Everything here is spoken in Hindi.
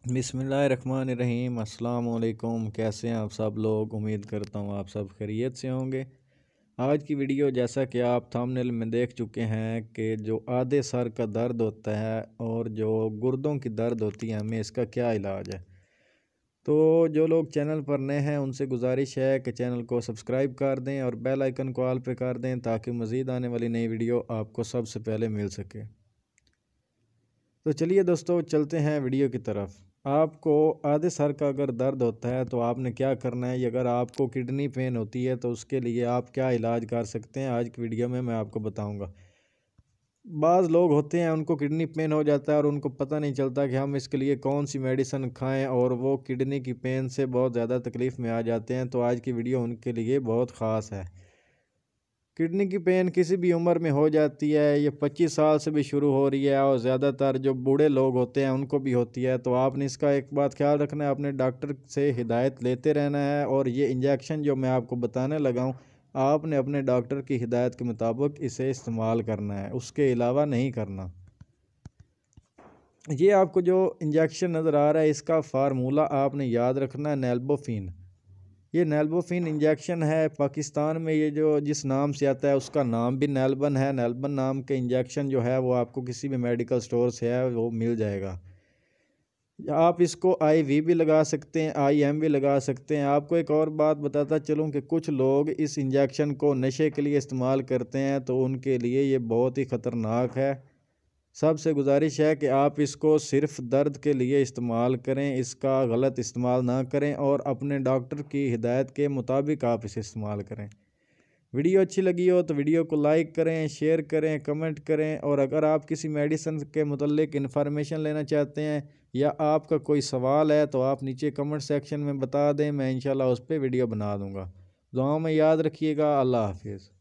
बिस्मिल्लाहिर्रहमानिर्रहीम। अस्सलाम वालेकुम। कैसे हैं आप सब लोग? उम्मीद करता हूँ आप सब खैरियत से होंगे। आज की वीडियो जैसा कि आप थंबनेल में देख चुके हैं कि जो आधे सर का दर्द होता है और जो गुर्दों की दर्द होती है, हमें इसका क्या इलाज है। तो जो लोग चैनल पर नए हैं उनसे गुजारिश है कि चैनल को सब्सक्राइब कर दें और बेल आइकन को ऑल पे कर दें ताकि मज़ीद आने वाली नई वीडियो आपको सबसे पहले मिल सके। तो चलिए दोस्तों, चलते हैं वीडियो की तरफ। आपको आधे सर का अगर दर्द होता है तो आपने क्या करना है। अगर आपको किडनी पेन होती है तो उसके लिए आप क्या इलाज कर सकते हैं, आज की वीडियो में मैं आपको बताऊंगा। बाज़ लोग होते हैं उनको किडनी पेन हो जाता है और उनको पता नहीं चलता कि हम इसके लिए कौन सी मेडिसिन खाएं और वो किडनी की पेन से बहुत ज़्यादा तकलीफ़ में आ जाते हैं। तो आज की वीडियो उनके लिए बहुत ख़ास है। किडनी की पेन किसी भी उम्र में हो जाती है, ये 25 साल से भी शुरू हो रही है और ज़्यादातर जो बूढ़े लोग होते हैं उनको भी होती है। तो आपने इसका एक बात ख्याल रखना है, अपने डॉक्टर से हिदायत लेते रहना है और ये इंजेक्शन जो मैं आपको बताने लगा हूँ, आपने अपने डॉक्टर की हिदायत के मुताबिक इसे इस्तेमाल करना है, उसके अलावा नहीं करना। ये आपको जो इंजेक्शन नज़र आ रहा है इसका फार्मूला आपने याद रखना है, नैल्बोफिन। ये नैल्बोफिन इंजेक्शन है। पाकिस्तान में ये जो जिस नाम से आता है उसका नाम भी नैल्बन है। नैल्बन नाम के इंजेक्शन जो है वो आपको किसी भी मेडिकल स्टोर से है वो मिल जाएगा। आप इसको IV भी लगा सकते हैं, IM भी लगा सकते हैं। आपको एक और बात बताता चलूँ कि कुछ लोग इस इंजेक्शन को नशे के लिए इस्तेमाल करते हैं तो उनके लिए ये बहुत ही ख़तरनाक है। सबसे गुजारिश है कि आप इसको सिर्फ दर्द के लिए इस्तेमाल करें, इसका गलत इस्तेमाल ना करें और अपने डॉक्टर की हिदायत के मुताबिक आप इसे इस्तेमाल करें। वीडियो अच्छी लगी हो तो वीडियो को लाइक करें, शेयर करें, कमेंट करें और अगर आप किसी मेडिसिन के मुतल्लिक इन्फॉर्मेशन लेना चाहते हैं या आपका कोई सवाल है तो आप नीचे कमेंट सेक्शन में बता दें, मैं इंशाल्लाह उस पर वीडियो बना दूँगा। दुआओं में याद रखिएगा। अल्लाह हाफिज़।